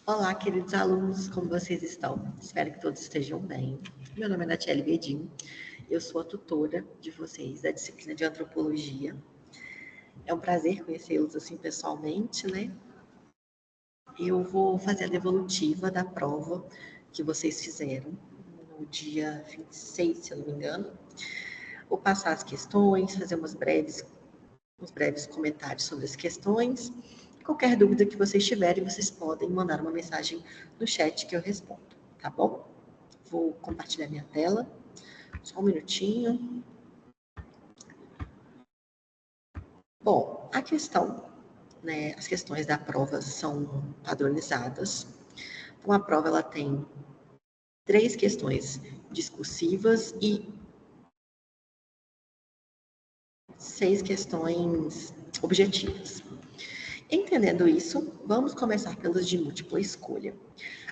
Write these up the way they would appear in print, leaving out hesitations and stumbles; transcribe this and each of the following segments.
Olá, queridos alunos, como vocês estão? Espero que todos estejam bem. Meu nome é Natiele Bedin, eu sou a tutora de vocês da disciplina de Antropologia. É um prazer conhecê-los assim pessoalmente, né? Eu vou fazer a devolutiva da prova que vocês fizeram no dia 26, se eu não me engano. Vou passar as questões, fazer uns breves comentários sobre as questões. Qualquer dúvida que vocês tiverem, vocês podem mandar uma mensagem no chat que eu respondo, tá bom? Vou compartilhar minha tela, só um minutinho. Bom, a questão, né, as questões da prova são padronizadas. Então, a prova ela tem 3 questões discursivas e 6 questões objetivas. Entendendo isso, vamos começar pelas de múltipla escolha.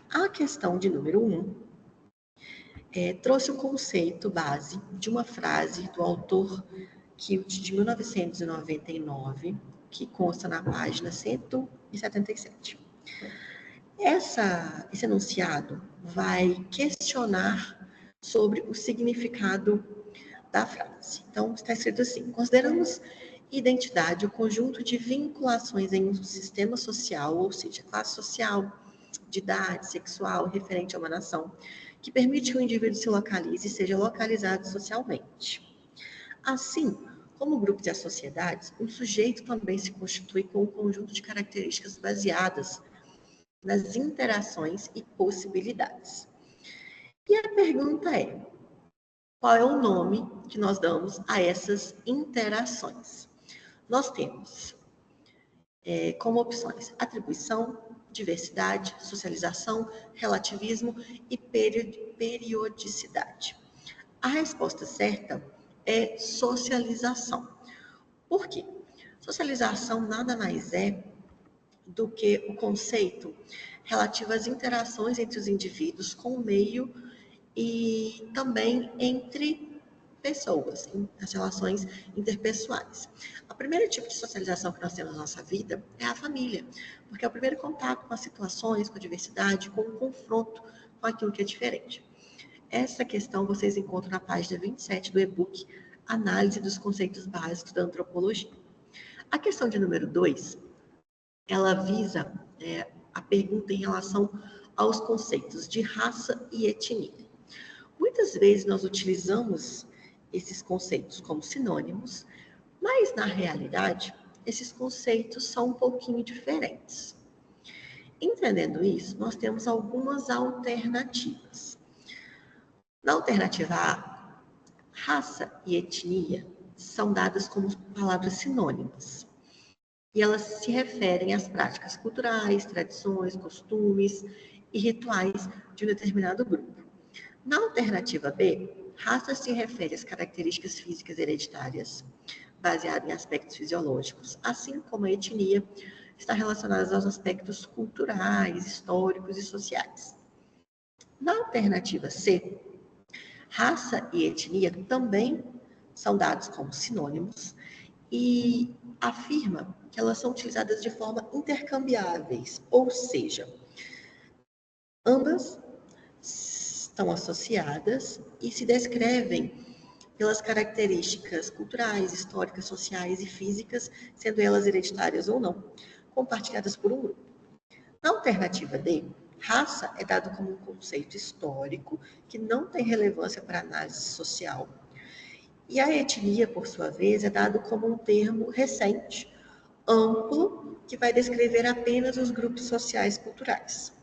A questão de número 1 trouxe o conceito base de uma frase do autor Kilt, de 1999, que consta na página 177. Esse enunciado vai questionar sobre o significado da frase. Então, está escrito assim: consideramos identidade o conjunto de vinculações em um sistema social, ou seja, classe social, de idade, sexual, referente a uma nação, que permite que o indivíduo se localize e seja localizado socialmente. Assim, como grupos e as sociedades, um sujeito também se constitui com um conjunto de características baseadas nas interações e possibilidades. E a pergunta é: qual é o nome que nós damos a essas interações? Nós temos como opções atribuição, diversidade, socialização, relativismo e periodicidade. A resposta certa é socialização. Por quê? Socialização nada mais é do que o conceito relativo às interações entre os indivíduos com o meio e também entre pessoas, as relações interpessoais. O primeiro tipo de socialização que nós temos na nossa vida é a família, porque é o primeiro contato com as situações, com a diversidade, com o confronto com aquilo que é diferente. Essa questão vocês encontram na página 27 do e-book Análise dos Conceitos Básicos da Antropologia. A questão de número 2, ela visa a pergunta em relação aos conceitos de raça e etnia. Muitas vezes nós utilizamos esses conceitos como sinônimos, mas na realidade, esses conceitos são um pouquinho diferentes. Entendendo isso, nós temos algumas alternativas. Na alternativa A, raça e etnia são dadas como palavras sinônimas. E elas se referem às práticas culturais, tradições, costumes e rituais de um determinado grupo. Na alternativa B, raça se refere às características físicas hereditárias, baseadas em aspectos fisiológicos, assim como a etnia está relacionada aos aspectos culturais, históricos e sociais. Na alternativa C, raça e etnia também são dados como sinônimos e afirma que elas são utilizadas de forma intercambiáveis, ou seja, ambas estão associadas e se descrevem pelas características culturais, históricas, sociais e físicas, sendo elas hereditárias ou não, compartilhadas por um grupo. Na alternativa D, raça é dado como um conceito histórico que não tem relevância para a análise social. E a etnia, por sua vez, é dado como um termo recente, amplo, que vai descrever apenas os grupos sociais culturais.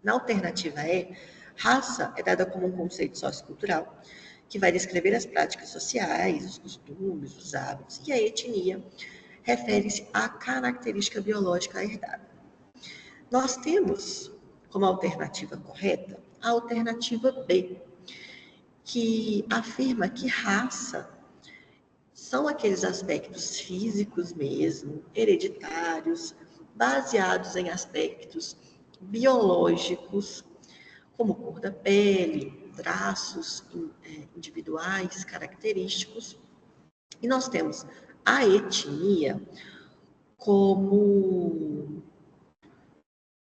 Na alternativa E, raça é dada como um conceito sociocultural, que vai descrever as práticas sociais, os costumes, os hábitos, e a etnia refere-se à característica biológica herdada. Nós temos como alternativa correta a alternativa B, que afirma que raça são aqueles aspectos físicos mesmo, hereditários, baseados em aspectos biológicos, como cor da pele, traços individuais, característicos. E nós temos a etnia como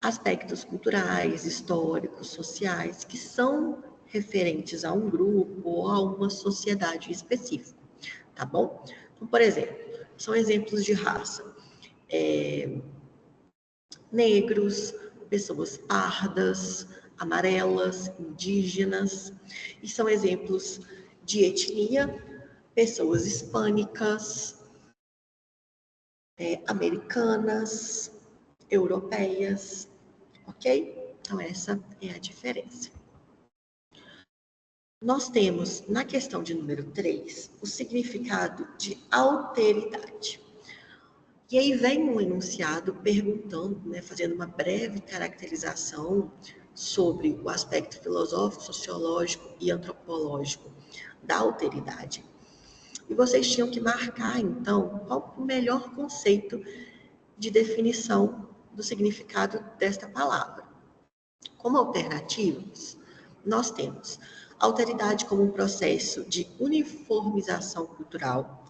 aspectos culturais, históricos, sociais, que são referentes a um grupo ou a uma sociedade específica, tá bom? Então, por exemplo, são exemplos de raça. Negros, pessoas pardas, amarelas, indígenas, e são exemplos de etnia, pessoas hispânicas, americanas, europeias, ok? Então, essa é a diferença. Nós temos, na questão de número 3, o significado de alteridade. E aí vem um enunciado perguntando, né, fazendo uma breve caracterização sobre o aspecto filosófico, sociológico e antropológico da alteridade. E vocês tinham que marcar, então, qual o melhor conceito de definição do significado desta palavra. Como alternativas, nós temos alteridade como um processo de uniformização cultural,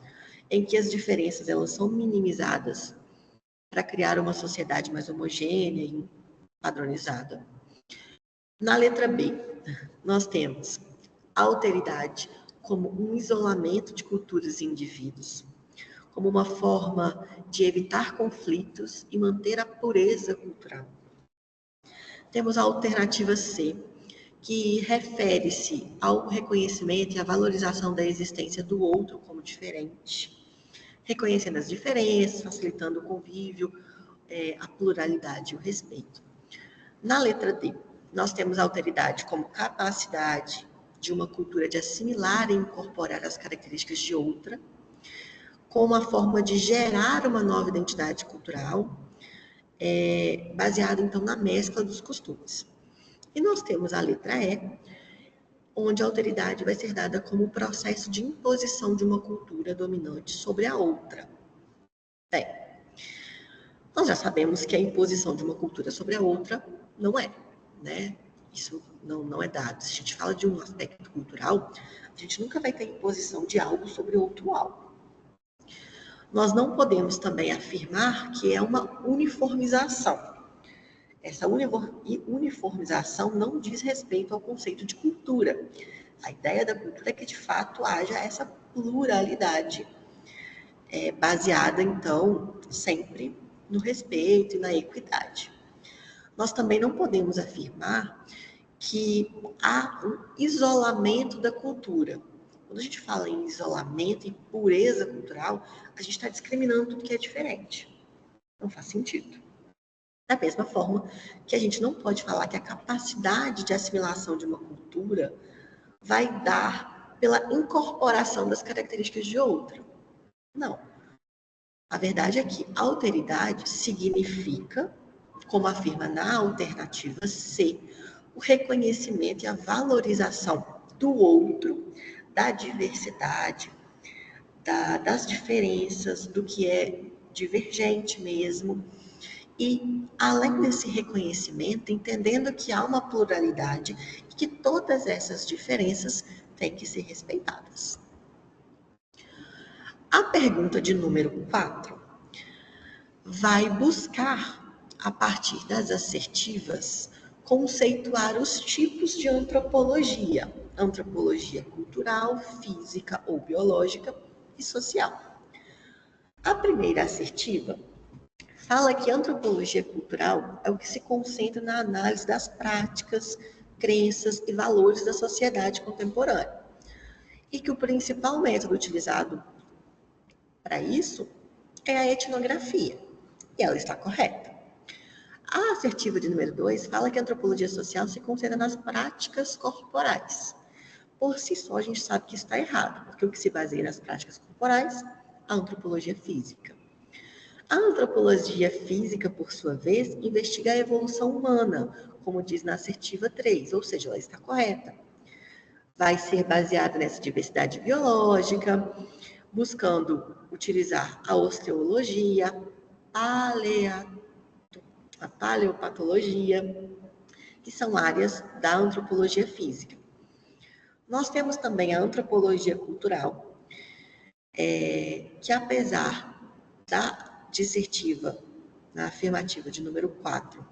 em que as diferenças elas são minimizadas para criar uma sociedade mais homogênea e padronizada. Na letra B, nós temos a alteridade como um isolamento de culturas e indivíduos, como uma forma de evitar conflitos e manter a pureza cultural. Temos a alternativa C, que refere-se ao reconhecimento e à valorização da existência do outro como diferente, reconhecendo as diferenças, facilitando o convívio, a pluralidade e o respeito. Na letra D, nós temos a alteridade como capacidade de uma cultura de assimilar e incorporar as características de outra, como uma forma de gerar uma nova identidade cultural, baseada, então, na mescla dos costumes. E nós temos a letra E, onde a alteridade vai ser dada como o processo de imposição de uma cultura dominante sobre a outra. Bem, nós já sabemos que a imposição de uma cultura sobre a outra não é, né? Isso não é dado. Se a gente fala de um aspecto cultural, a gente nunca vai ter imposição de algo sobre outro algo. Nós não podemos também afirmar que é uma uniformização. Essa uniformização não diz respeito ao conceito de cultura. A ideia da cultura é que, de fato, haja essa pluralidade, baseada, então, sempre no respeito e na equidade. Nós também não podemos afirmar que há um isolamento da cultura. Quando a gente fala em isolamento e pureza cultural, a gente está discriminando tudo que é diferente. Não faz sentido. Da mesma forma que a gente não pode falar que a capacidade de assimilação de uma cultura vai dar pela incorporação das características de outra. Não. A verdade é que alteridade significa, como afirma na alternativa C, o reconhecimento e a valorização do outro, da diversidade, das diferenças, do que é divergente mesmo. E, além desse reconhecimento, entendendo que há uma pluralidade e que todas essas diferenças têm que ser respeitadas. A pergunta de número 4 vai buscar, a partir das assertivas, conceituar os tipos de antropologia: antropologia cultural, física ou biológica e social. A primeira assertiva fala que a antropologia cultural é o que se concentra na análise das práticas, crenças e valores da sociedade contemporânea. E que o principal método utilizado para isso é a etnografia. E ela está correta. A assertiva de número 2 fala que a antropologia social se concentra nas práticas corporais. Por si só, a gente sabe que isso está errado, porque o que se baseia nas práticas corporais, a antropologia física. A antropologia física, por sua vez, investiga a evolução humana, como diz na assertiva 3, ou seja, ela está correta. Vai ser baseada nessa diversidade biológica, buscando utilizar a osteologia, a paleopatologia, que são áreas da antropologia física. Nós temos também a antropologia cultural, que apesar da dissertiva, na afirmativa de número 4,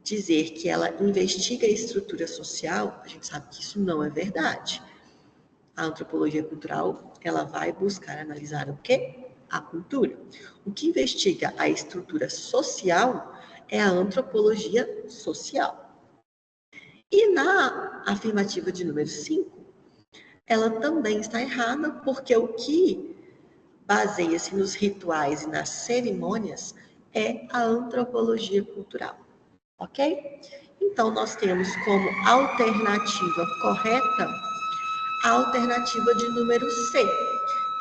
dizer que ela investiga a estrutura social, a gente sabe que isso não é verdade. A antropologia cultural, ela vai buscar analisar o quê? A cultura. O que investiga a estrutura social é a antropologia social. E na afirmativa de número 5, ela também está errada, porque o que baseia-se nos rituais e nas cerimônias é a antropologia cultural, ok? Então, nós temos como alternativa correta a alternativa de número C,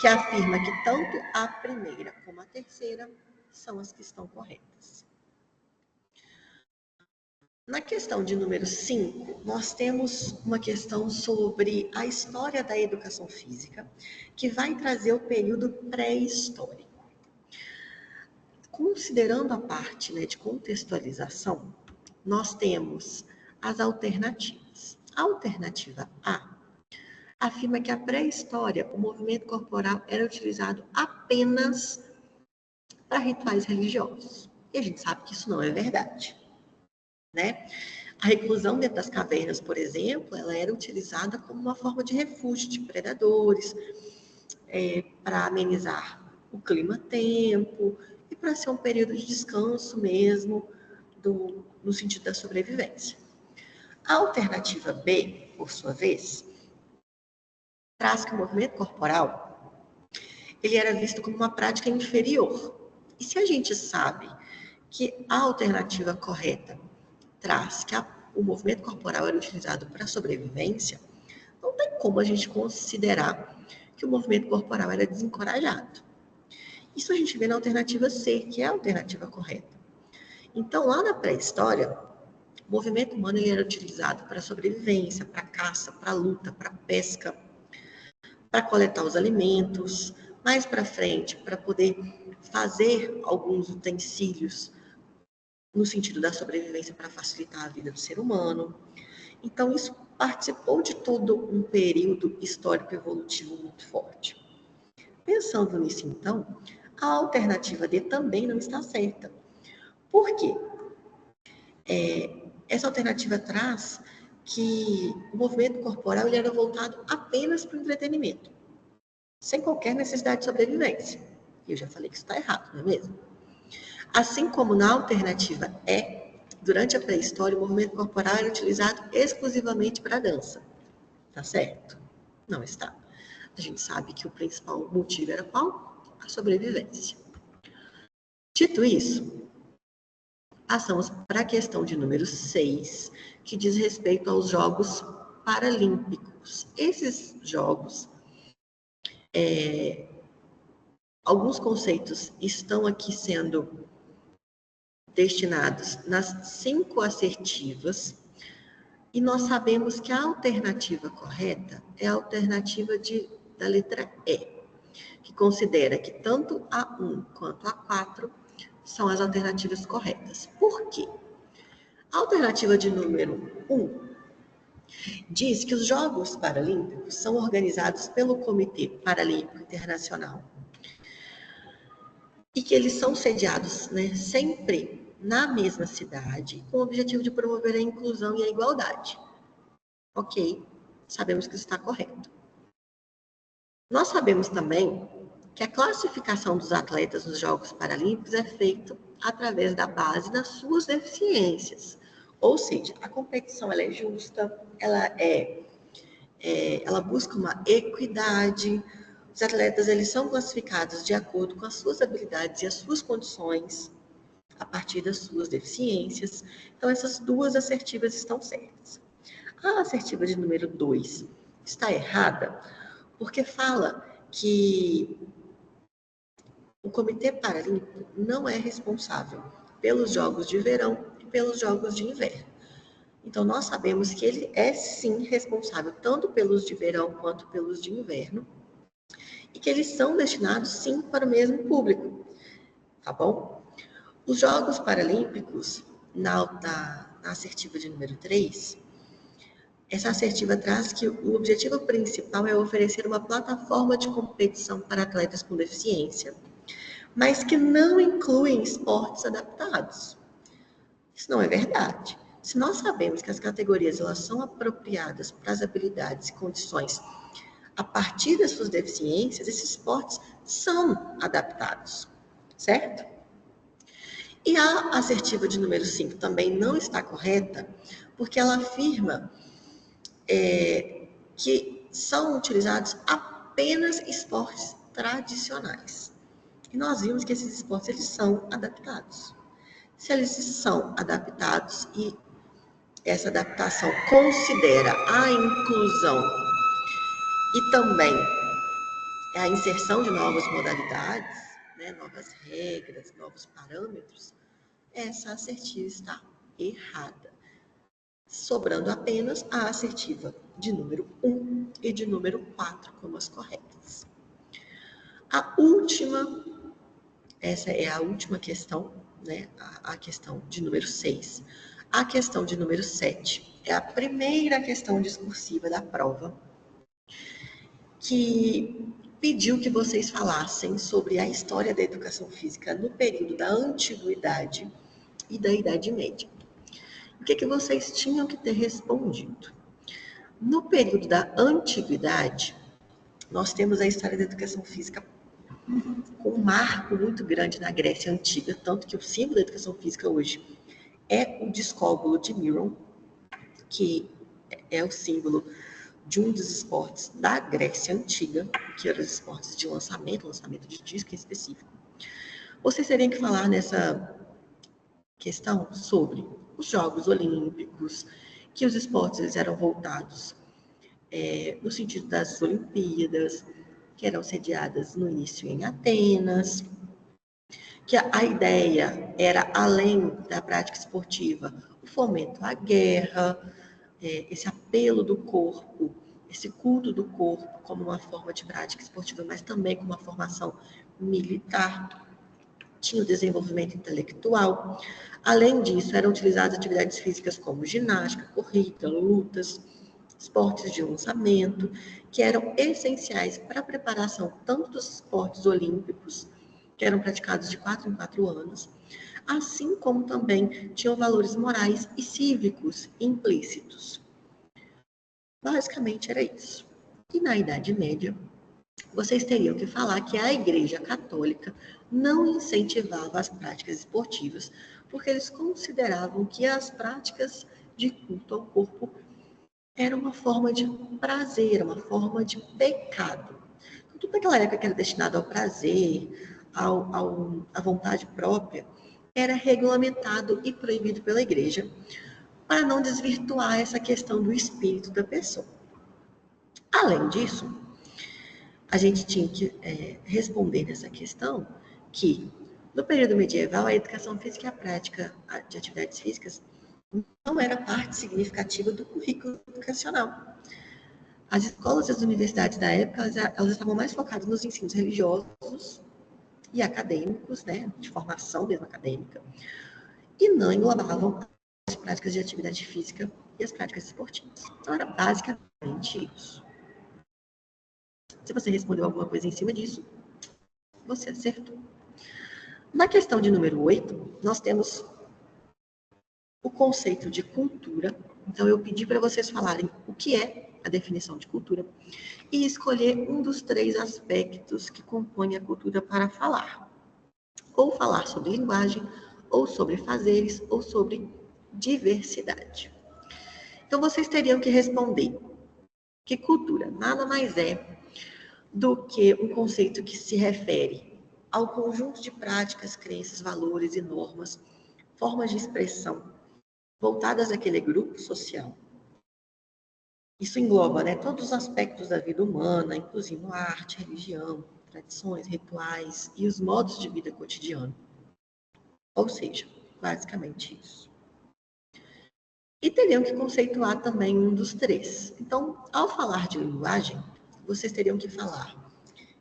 que afirma que tanto a primeira como a terceira são as que estão corretas. Na questão de número 5, nós temos uma questão sobre a história da educação física, que vai trazer o período pré-histórico. Considerando a parte, de contextualização, nós temos as alternativas. A alternativa A afirma que a pré-história, o movimento corporal era utilizado apenas para rituais religiosos. E a gente sabe que isso não é verdade, né? A reclusão dentro das cavernas, por exemplo, ela era utilizada como uma forma de refúgio de predadores, para amenizar o clima-tempo e para ser um período de descanso mesmo, no sentido da sobrevivência. A alternativa B, por sua vez, traz que o movimento corporal ele era visto como uma prática inferior. E se a gente sabe que a alternativa correta traz que o movimento corporal era utilizado para sobrevivência, não tem como a gente considerar que o movimento corporal era desencorajado. Isso a gente vê na alternativa C, que é a alternativa correta. Então, lá na pré-história, o movimento humano ele era utilizado para sobrevivência, para caça, para luta, para pesca, para coletar os alimentos, mais para frente, para poder fazer alguns utensílios no sentido da sobrevivência para facilitar a vida do ser humano. Então, isso participou de todo um período histórico evolutivo muito forte. Pensando nisso, então, a alternativa D também não está certa. Por quê? Essa alternativa traz que o movimento corporal ele era voltado apenas para o entretenimento, sem qualquer necessidade de sobrevivência. E eu já falei que isso está errado, não é mesmo? Assim como na alternativa E, durante a pré-história, o movimento corporal era utilizado exclusivamente para a dança. Tá certo? Não está. A gente sabe que o principal motivo era qual? A sobrevivência. Dito isso, passamos para a questão de número 6, que diz respeito aos Jogos Paralímpicos. Esses jogos, alguns conceitos estão aqui sendo destinados nas 5 assertivas, e nós sabemos que a alternativa correta é a alternativa da letra E, que considera que tanto a 1 quanto a 4 são as alternativas corretas. Por quê? A alternativa de número 1 diz que os Jogos Paralímpicos são organizados pelo Comitê Paralímpico Internacional e que eles são sediados, sempre na mesma cidade, com o objetivo de promover a inclusão e a igualdade. Ok, sabemos que isso está correto. Nós sabemos também que a classificação dos atletas nos Jogos Paralímpicos é feita através da base das suas deficiências. Ou seja, a competição ela é justa, ela busca uma equidade. Os atletas eles são classificados de acordo com as suas habilidades e as suas condições, a partir das suas deficiências. Então, essas 2 assertivas estão certas. A assertiva de número 2 está errada, porque fala que o Comitê Paralímpico não é responsável pelos Jogos de Verão e pelos Jogos de Inverno. Então, nós sabemos que ele é, sim, responsável tanto pelos de verão quanto pelos de inverno, e que eles são destinados, sim, para o mesmo público, tá bom? Os Jogos Paralímpicos, na assertiva de número 3, essa assertiva traz que o objetivo principal é oferecer uma plataforma de competição para atletas com deficiência, mas que não incluem esportes adaptados. Isso não é verdade. Se nós sabemos que as categorias elas são apropriadas para as habilidades e condições a partir das suas deficiências, esses esportes são adaptados, certo? E a assertiva de número 5 também não está correta, porque ela afirma que são utilizados apenas esportes tradicionais. E nós vimos que esses esportes eles são adaptados. Se eles são adaptados e essa adaptação considera a inclusão e também a inserção de novas modalidades, né, novas regras, novos parâmetros, essa assertiva está errada, sobrando apenas a assertiva de número 1 e de número 4 como as corretas. A última, essa é a última questão, né, a questão de número 6. A questão de número 7 é a primeira questão discursiva da prova, que pediu que vocês falassem sobre a história da educação física no período da Antiguidade e da Idade Média. O que vocês tinham que ter respondido? No período da Antiguidade, nós temos a história da educação física com um marco muito grande na Grécia Antiga, tanto que o símbolo da educação física hoje é o discóbulo de Miron, que é o símbolo de um dos esportes da Grécia Antiga, que eram os esportes de lançamento de disco em específico. Vocês teriam que falar nessa questão sobre os Jogos Olímpicos, que os esportes eles eram voltados no sentido das Olimpíadas, que eram sediadas no início em Atenas, que a ideia era, além da prática esportiva, o fomento à guerra, esse apelo do corpo, esse culto do corpo como uma forma de prática esportiva, mas também como uma formação militar. Tinha o desenvolvimento intelectual. Além disso, eram utilizadas atividades físicas como ginástica, corrida, lutas, esportes de lançamento, que eram essenciais para a preparação tanto dos esportes olímpicos, que eram praticados de 4 em 4 anos, assim como também tinham valores morais e cívicos implícitos. Basicamente era isso. E na Idade Média, vocês teriam que falar que a Igreja Católica não incentivava as práticas esportivas, porque eles consideravam que as práticas de culto ao corpo eram uma forma de prazer, uma forma de pecado. Tudo naquela época que era destinado ao prazer, à vontade própria, era regulamentado e proibido pela Igreja, para não desvirtuar essa questão do espírito da pessoa. Além disso, a gente tinha que responder nessa questão que, no período medieval, a educação física e a prática de atividades físicas não era parte significativa do currículo educacional. As escolas e as universidades da época, elas estavam mais focadas nos ensinos religiosos e acadêmicos, né, de formação mesmo acadêmica, e não englobavam as práticas de atividade física e as práticas esportivas. Então, era basicamente isso. Se você respondeu alguma coisa em cima disso, você acertou. Na questão de número 8, nós temos o conceito de cultura. Então, eu pedi para vocês falarem o que é a definição de cultura e escolher um dos 3 aspectos que compõem a cultura para falar. Ou falar sobre linguagem, ou sobre fazeres, ou sobre diversidade. Então, vocês teriam que responder que cultura nada mais é do que um conceito que se refere ao conjunto de práticas, crenças, valores e normas, formas de expressão voltadas àquele grupo social. Isso engloba, né, todos os aspectos da vida humana, inclusive a arte, religião, tradições, rituais e os modos de vida cotidiano. Ou seja, basicamente isso. E teriam que conceituar também um dos 3. Então, ao falar de linguagem, vocês teriam que falar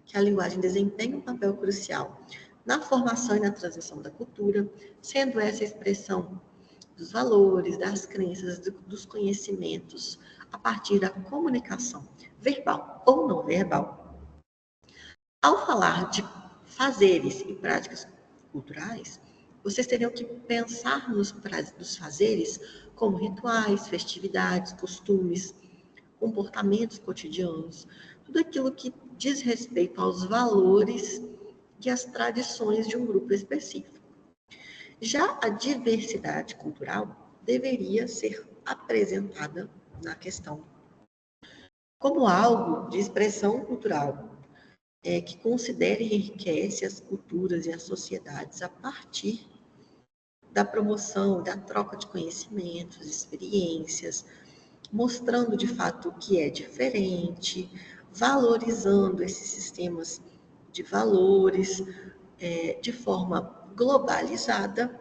que a linguagem desempenha um papel crucial na formação e na transmissão da cultura, sendo essa expressão dos valores, das crenças, dos conhecimentos, a partir da comunicação verbal ou não verbal. Ao falar de fazeres e práticas culturais, vocês teriam que pensar nos fazeres como rituais, festividades, costumes, comportamentos cotidianos, tudo aquilo que diz respeito aos valores e às tradições de um grupo específico. Já a diversidade cultural deveria ser apresentada na questão como algo de expressão cultural, que considere e enriquece as culturas e as sociedades a partir da promoção, da troca de conhecimentos, experiências, mostrando de fato o que é diferente, valorizando esses sistemas de valores de forma globalizada,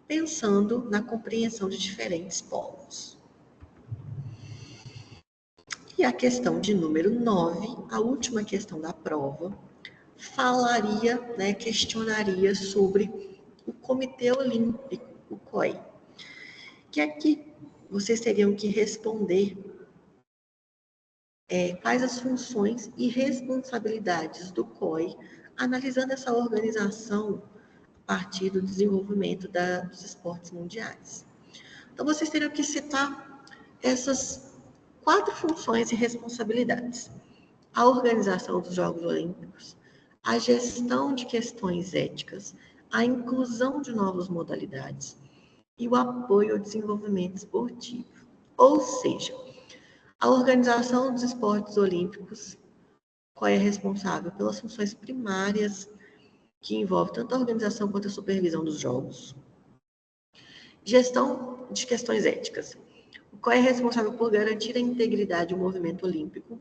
pensando na compreensão de diferentes povos. E a questão de número 9, a última questão da prova, falaria, questionaria sobre o Comitê Olímpico, o COI, que aqui vocês teriam que responder quais as funções e responsabilidades do COI, analisando essa organização a partir do desenvolvimento dos esportes mundiais. Então, vocês teriam que citar essas 4 funções e responsabilidades: a organização dos Jogos Olímpicos, a gestão de questões éticas, a inclusão de novas modalidades e o apoio ao desenvolvimento esportivo. Ou seja, a organização dos esportes olímpicos, qual é responsável pelas funções primárias, que envolve tanto a organização quanto a supervisão dos jogos. Gestão de questões éticas, qual é responsável por garantir a integridade do movimento olímpico.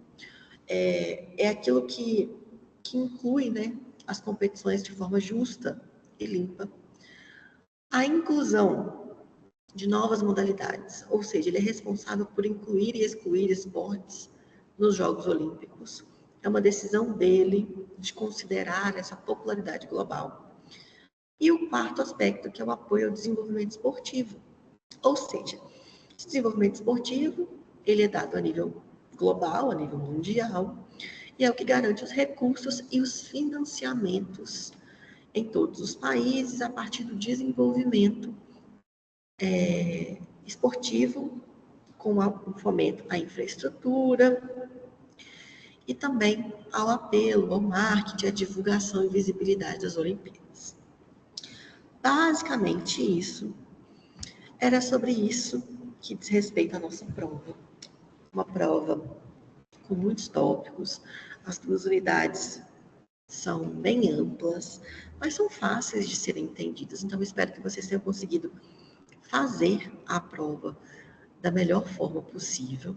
É aquilo que inclui, as competições de forma justa e limpa. A inclusão de novas modalidades, ou seja, ele é responsável por incluir e excluir esportes nos Jogos Olímpicos. É uma decisão dele de considerar essa popularidade global. E o 4º aspecto, que é o apoio ao desenvolvimento esportivo. Ou seja, esse desenvolvimento esportivo, ele é dado a nível global, a nível mundial, e é o que garante os recursos e os financiamentos em todos os países a partir do desenvolvimento esportivo, com o fomento à infraestrutura e também ao apelo, ao marketing, à divulgação e visibilidade das Olimpíadas. Basicamente isso. Era sobre isso que diz respeito à nossa prova. Uma prova com muitos tópicos, as 2 unidades são bem amplas, mas são fáceis de serem entendidas. Então, espero que vocês tenham conseguido fazer a prova da melhor forma possível.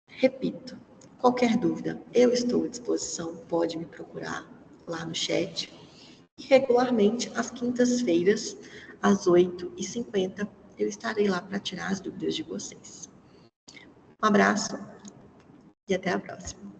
Repito, qualquer dúvida, eu estou à disposição, pode me procurar lá no chat. E regularmente, às quintas-feiras, às 8h50, eu estarei lá para tirar as dúvidas de vocês. Um abraço e até a próxima.